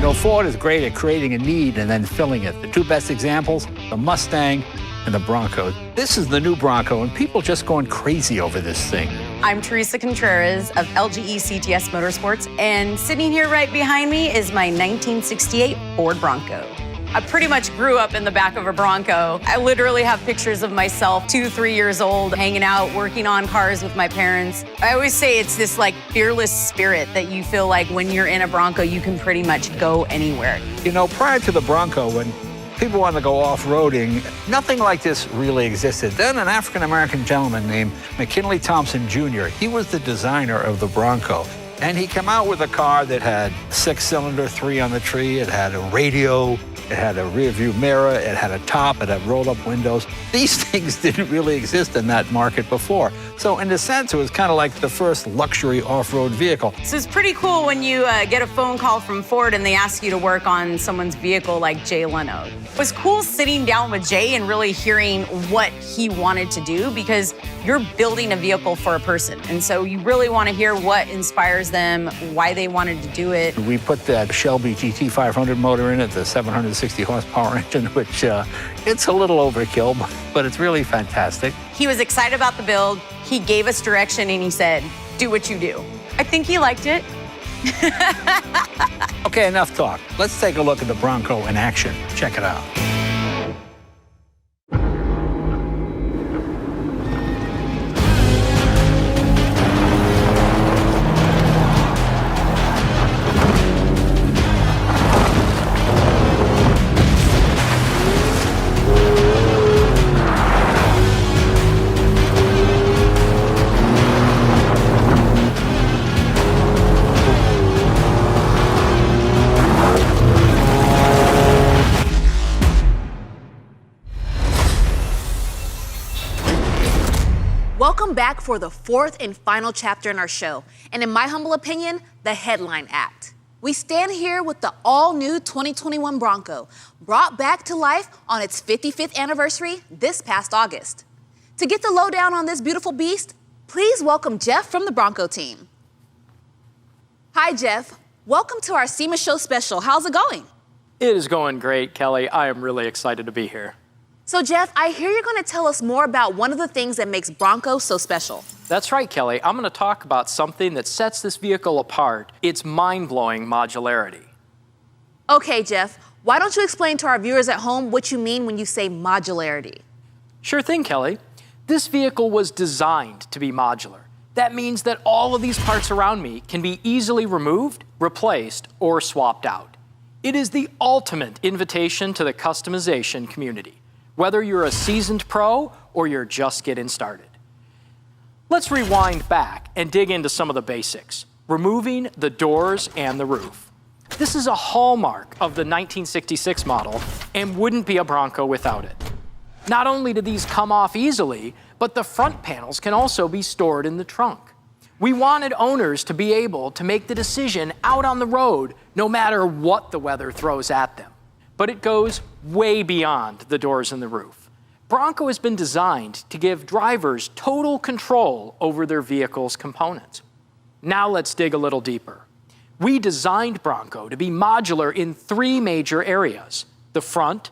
You know, Ford is great at creating a need and then filling it. The two best examples, the Mustang and the Bronco. This is the new Bronco, and people just going crazy over this thing. I'm Teresa Contreras of LGE CTS Motorsports, and sitting here right behind me is my 1968 Ford Bronco. I pretty much grew up in the back of a Bronco. I literally have pictures of myself 2, 3 years old, hanging out, working on cars with my parents. I always say it's this like fearless spirit that you feel like when you're in a Bronco, you can pretty much go anywhere. You know, prior to the Bronco, when people wanted to go off-roading, nothing like this really existed. Then an African-American gentleman named McKinley Thompson Jr., he was the designer of the Bronco. And he came out with a car that had 6-cylinder, 3 on the tree. It had a radio, it had a rear view mirror, it had a top, it had roll-up windows. These things didn't really exist in that market before. So in a sense, it was kind of like the first luxury off-road vehicle. So it's pretty cool when you get a phone call from Ford and they ask you to work on someone's vehicle like Jay Leno. It was cool sitting down with Jay and really hearing what he wanted to do, because you're building a vehicle for a person. And so you really want to hear what inspires them, why they wanted to do it. We put that Shelby GT500 motor in it, the 760 horsepower engine, which it's a little overkill, but it's really fantastic. He was excited about the build. He gave us direction and he said, do what you do. I think he liked it. Okay, enough talk. Let's take a look at the Bronco in action. Check it out. Welcome back for the 4th and final chapter in our show, and in my humble opinion, the headline act. We stand here with the all-new 2021 Bronco, brought back to life on its 55th anniversary this past August. To get the lowdown on this beautiful beast, please welcome Jeff from the Bronco team. Hi, Jeff. Welcome to our SEMA Show special. How's it going? It is going great, Kelly. I am really excited to be here. So, Jeff, I hear you're going to tell us more about one of the things that makes Bronco so special. That's right, Kelly. I'm going to talk about something that sets this vehicle apart. It's mind-blowing modularity. Okay, Jeff, why don't you explain to our viewers at home what you mean when you say modularity? Sure thing, Kelly. This vehicle was designed to be modular. That means that all of these parts around me can be easily removed, replaced, or swapped out. It is the ultimate invitation to the customization community, whether you're a seasoned pro or you're just getting started. Let's rewind back and dig into some of the basics, removing the doors and the roof. This is a hallmark of the 1966 model and wouldn't be a Bronco without it. Not only do these come off easily, but the front panels can also be stored in the trunk. We wanted owners to be able to make the decision out on the road no matter what the weather throws at them. But it goes way beyond the doors and the roof. Bronco has been designed to give drivers total control over their vehicle's components. Now let's dig a little deeper. We designed Bronco to be modular in 3 major areas: the front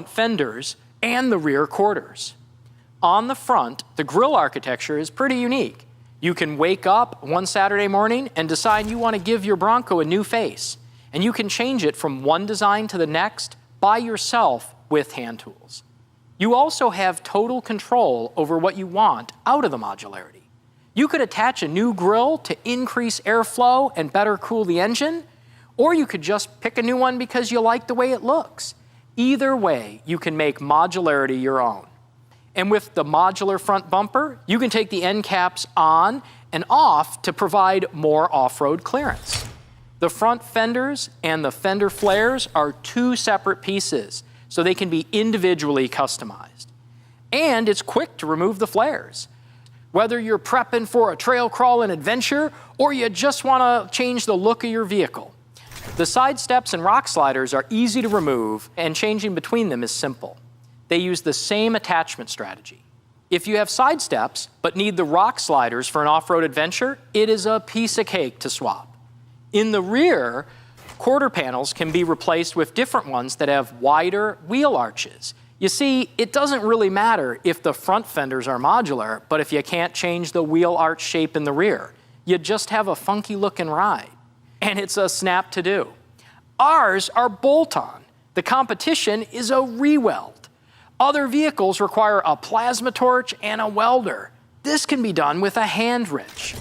fenders, and the rear quarters. On the front, the grille architecture is pretty unique. You can wake up one Saturday morning and decide you want to give your Bronco a new face, and you can change it from one design to the next by yourself with hand tools. You also have total control over what you want out of the modularity. You could attach a new grille to increase airflow and better cool the engine, or you could just pick a new one because you like the way it looks. Either way, you can make modularity your own. And with the modular front bumper, you can take the end caps on and off to provide more off-road clearance. The front fenders and the fender flares are 2 separate pieces, so they can be individually customized. And it's quick to remove the flares. Whether you're prepping for a trail crawl and adventure, or you just want to change the look of your vehicle. The side steps and rock sliders are easy to remove, and changing between them is simple. They use the same attachment strategy. If you have side steps, but need the rock sliders for an off-road adventure, it is a piece of cake to swap. In the rear, Quarter panels can be replaced with different ones that have wider wheel arches. You see, it doesn't really matter if the front fenders are modular, but if you can't change the wheel arch shape in the rear, you just have a funky looking ride. And it's a snap to do. Ours are bolt-on. The competition is a re-weld. Other vehicles require a plasma torch and a welder. This can be done with a hand wrench.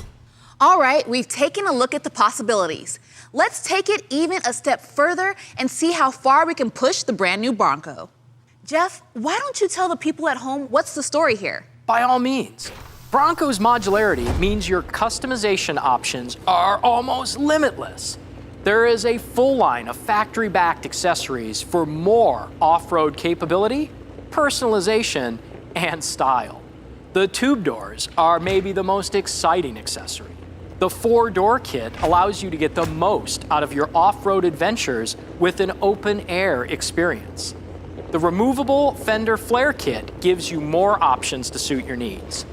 All right, we've taken a look at the possibilities. Let's take it even a step further and see how far we can push the brand new Bronco. Jeff, why don't you tell the people at home what's the story here? By all means. Bronco's modularity means your customization options are almost limitless. There is a full line of factory-backed accessories for more off-road capability, personalization, and style. The tube doors are maybe the most exciting accessory. The 4-door kit allows you to get the most out of your off-road adventures with an open-air experience. The removable fender flare kit gives you more options to suit your needs.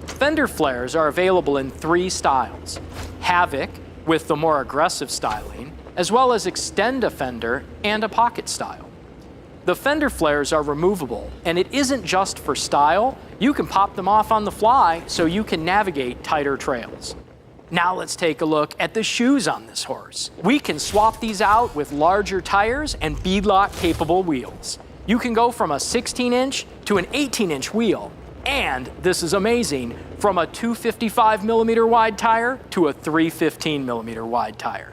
Fender flares are available in 3 styles: Havoc with the more aggressive styling, as well as Extend a Fender and a pocket style. The fender flares are removable, and it isn't just for style. You can pop them off on the fly so you can navigate tighter trails. Now let's take a look at the shoes on this horse. We can swap these out with larger tires and beadlock capable wheels. You can go from a 16-inch to an 18-inch wheel, and this is amazing, from a 255 millimeter wide tire to a 315 millimeter wide tire.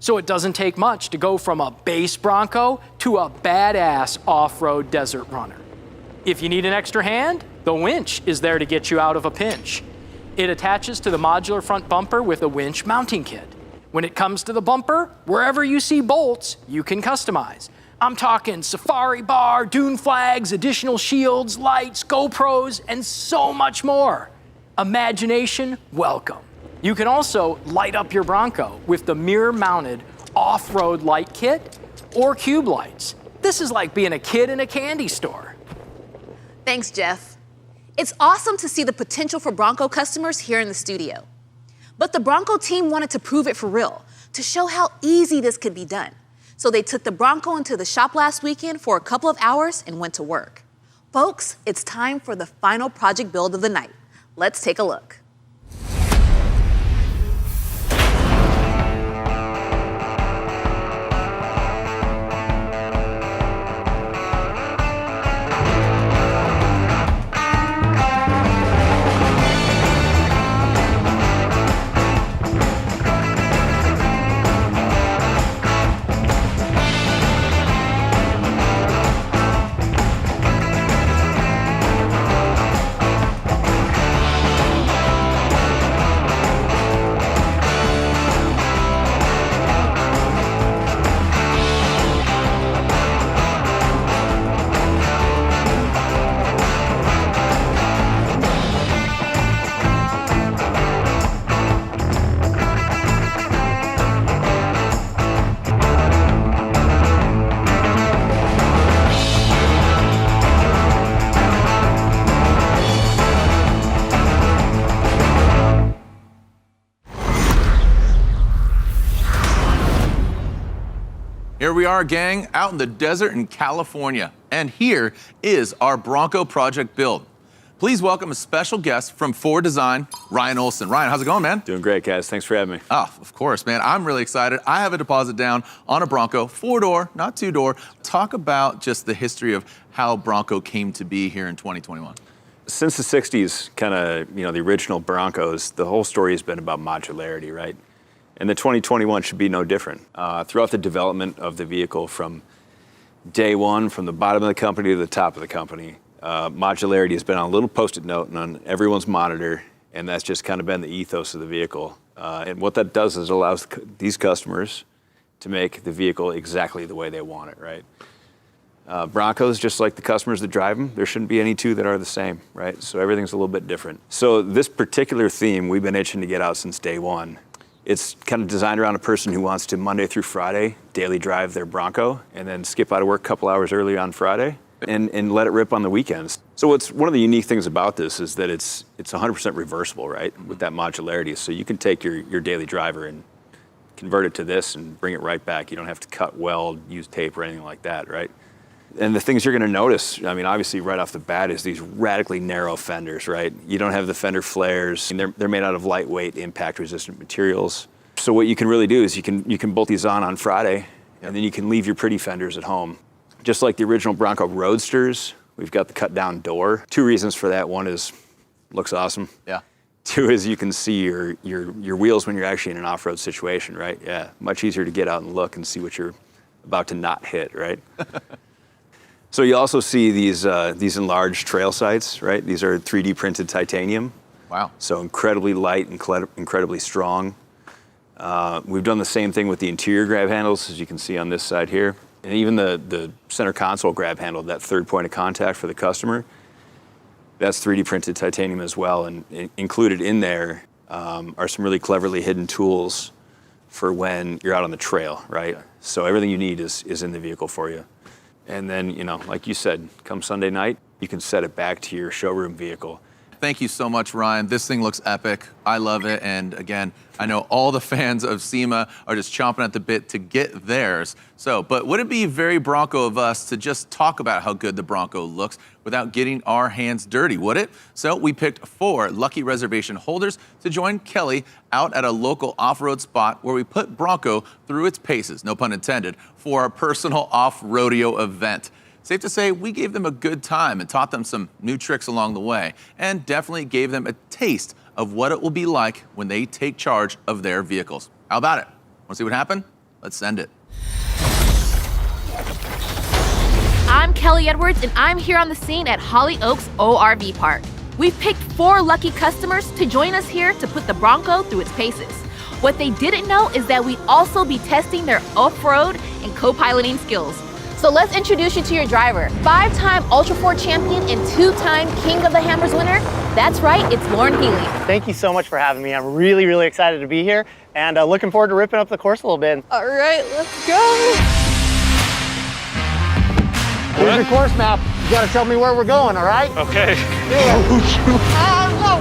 So it doesn't take much to go from a base Bronco to a badass off-road desert runner. If you need an extra hand, the winch is there to get you out of a pinch. It attaches to the modular front bumper with a winch mounting kit. When it comes to the bumper, wherever you see bolts, you can customize. I'm talking safari bar, dune flags, additional shields, lights, GoPros, and so much more. Imagination, welcome. You can also light up your Bronco with the mirror-mounted off-road light kit or cube lights. This is like being a kid in a candy store. Thanks, Jeff. It's awesome to see the potential for Bronco customers here in the studio. But the Bronco team wanted to prove it for real, to show how easy this could be done. So they took the Bronco into the shop last weekend for a couple of hours and went to work. Folks, it's time for the final project build of the night. Let's take a look. Here we are, gang, out in the desert in California. And here is our Bronco project build. Please welcome a special guest from Ford Design, Ryan Olson. Ryan, how's it going, man? Doing great, guys. Thanks for having me. Oh, of course, man. I'm really excited. I have a deposit down on a Bronco, 4-door, not 2-door. Talk about just the history of how Bronco came to be here in 2021. Since the 60s, kind of, the original Broncos, the whole story has been about modularity, right? And the 2021 should be no different. Throughout the development of the vehicle from day one, from the bottom of the company to the top of the company, modularity has been on a little Post-it note and on everyone's monitor, and that's just kind of been the ethos of the vehicle. And what that does is it allows these customers to make the vehicle exactly the way they want it, right? Broncos, just like the customers that drive them, there shouldn't be any two that are the same, right? So everything's a little bit different. So this particular theme we've been itching to get out since day one. It's kind of designed around a person who wants to Monday through Friday daily drive their Bronco and then skip out of work a couple hours early on Friday and let it rip on the weekends. So what's one of the unique things about this is that it's 100% reversible, right, with that modularity. So you can take your daily driver and convert it to this and bring it right back. You don't have to cut, weld, use tape or anything like that, right? And the things you're gonna notice, I mean, obviously right off the bat is these radically narrow fenders, right? You don't have the fender flares. And they're made out of lightweight, impact-resistant materials. So what you can really do is you can bolt these on Friday, and then you can leave your pretty fenders at home. Just like the original Bronco Roadsters, we've got the cut-down door. 2 reasons for that. One is, looks awesome. Yeah. 2 is you can see your wheels when you're actually in an off-road situation, right? Yeah, much easier to get out and look and see what you're about to not hit, right? So you also see these enlarged trail sights, right? These are 3D printed titanium. Wow. So incredibly light, incredibly strong. We've done the same thing with the interior grab handles, as you can see on this side here. And even the center console grab handle, that third point of contact for the customer, that's 3D printed titanium as well. And included in there are some really cleverly hidden tools for when you're out on the trail, right? So everything you need is in the vehicle for you. And then, you know, like you said, come Sunday night, you can set it back to your showroom vehicle. Thank you so much, Ryan. This thing looks epic. I love it. And again, I know all the fans of SEMA are just chomping at the bit to get theirs. So, but would it be very Bronco of us to just talk about how good the Bronco looks without getting our hands dirty, would it? So we picked 4 lucky reservation holders to join Kelly out at a local off-road spot where we put Bronco through its paces, no pun intended, for our personal off-rodeo event. Safe to say, we gave them a good time and taught them some new tricks along the way, and definitely gave them a taste of what it will be like when they take charge of their vehicles. How about it? Want to see what happened? Let's send it. I'm Kelly Edwards, and I'm here on the scene at Holly Oaks ORV Park. We've picked 4 lucky customers to join us here to put the Bronco through its paces. What they didn't know is that we'd also be testing their off-road and co-piloting skills. So let's introduce you to your driver. 5-time Ultra 4 champion and 2-time King of the Hammers winner. That's right, it's Lauren Healy. Thank you so much for having me. I'm really, really excited to be here and looking forward to ripping up the course a little bit. All right, let's go. Here's your course map. You gotta tell me where we're going, all right? Okay. No,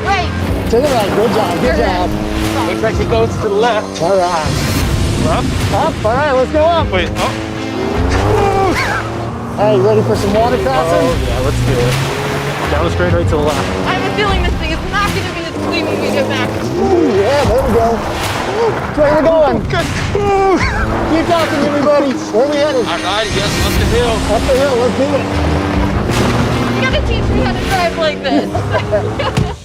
wait. To the right, good job, good job. Looks like it goes to the left. All right. Left? Up, all right, let's go up. Wait, oh. Hey, you ready for some water crossing? Oh, yeah, let's do it. Down the straight right to the left. I have a feeling this thing is not going to be as clean when we get back. Ooh, yeah, there we go. That's where we're going. Keep talking, everybody. Where are we headed? All right, yes, up the hill. Up the hill, let's do it. You got to teach me how to drive like this.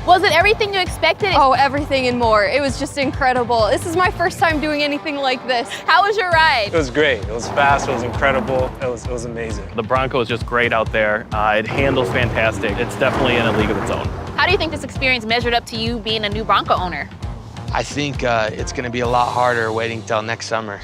Was it everything you expected? Oh, everything and more. It was just incredible. This is my first time doing anything like this. How was your ride? It was great. It was fast. It was incredible. It was amazing. The Bronco is just great out there. It handles fantastic. It's definitely in a league of its own. How do you think this experience measured up to you being a new Bronco owner? I think it's going to be a lot harder waiting till next summer.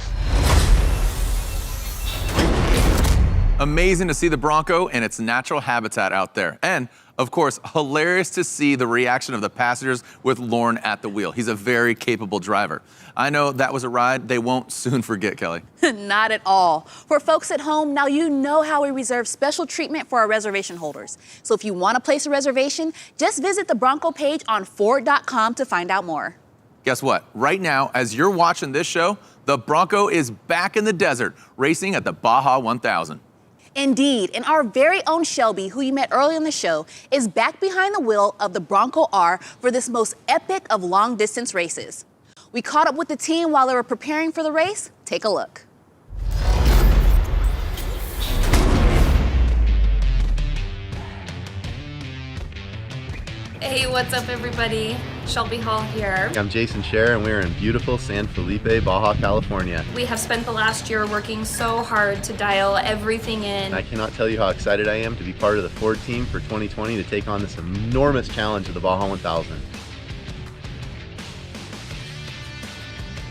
Amazing to see the Bronco in its natural habitat out there. And of course, hilarious to see the reaction of the passengers with Lauren at the wheel. He's a very capable driver. I know that was a ride they won't soon forget, Kelly. Not at all. For folks at home, now you know how we reserve special treatment for our reservation holders. So if you want to place a reservation, just visit the Bronco page on Ford.com to find out more. Guess what? Right now, as you're watching this show, the Bronco is back in the desert, racing at the Baja 1000. Indeed, and our very own Shelby, who you met earlier in the show, is back behind the wheel of the Bronco R for this most epic of long-distance races. We caught up with the team while they were preparing for the race. Take a look. Hey, what's up everybody? Shelby Hall here. I'm Jason Scher, and we're in beautiful San Felipe, Baja, California. We have spent the last year working so hard to dial everything in. I cannot tell you how excited I am to be part of the Ford team for 2020 to take on this enormous challenge of the Baja 1000.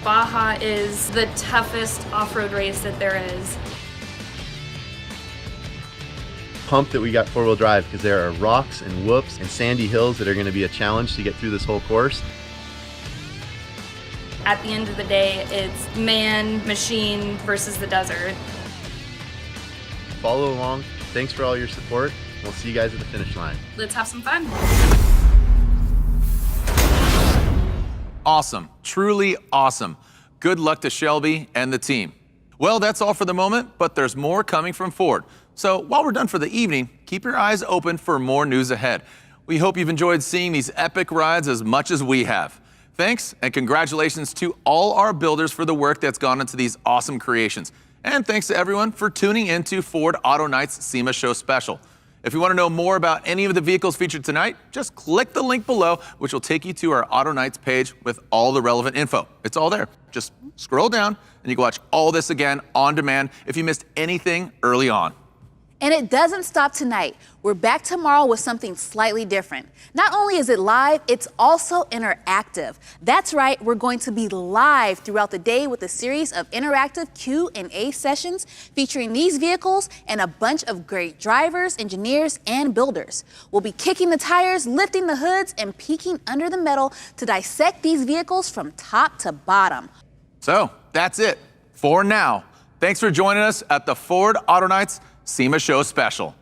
Baja is the toughest off-road race that there is. Pumped that we got four-wheel drive because there are rocks and whoops and sandy hills that are going to be a challenge to get through this whole course. At the end of the day, it's man, machine versus the desert. Follow along. Thanks for all your support. We'll see you guys at the finish line. Let's have some fun. Awesome, truly awesome. Good luck to Shelby and the team. Well, that's all for the moment, but there's more coming from Ford. So while we're done for the evening, keep your eyes open for more news ahead. We hope you've enjoyed seeing these epic rides as much as we have. Thanks and congratulations to all our builders for the work that's gone into these awesome creations. And thanks to everyone for tuning into Ford Auto Night's SEMA Show Special. If you want to know more about any of the vehicles featured tonight, just click the link below, which will take you to our Auto Nights page with all the relevant info. It's all there. Just scroll down and you can watch all this again on demand if you missed anything early on. And it doesn't stop tonight. We're back tomorrow with something slightly different. Not only is it live, it's also interactive. That's right, we're going to be live throughout the day with a series of interactive Q&A sessions featuring these vehicles and a bunch of great drivers, engineers, and builders. We'll be kicking the tires, lifting the hoods, and peeking under the metal to dissect these vehicles from top to bottom. So that's it for now. Thanks for joining us at the Ford Auto Nights SEMA Show Special.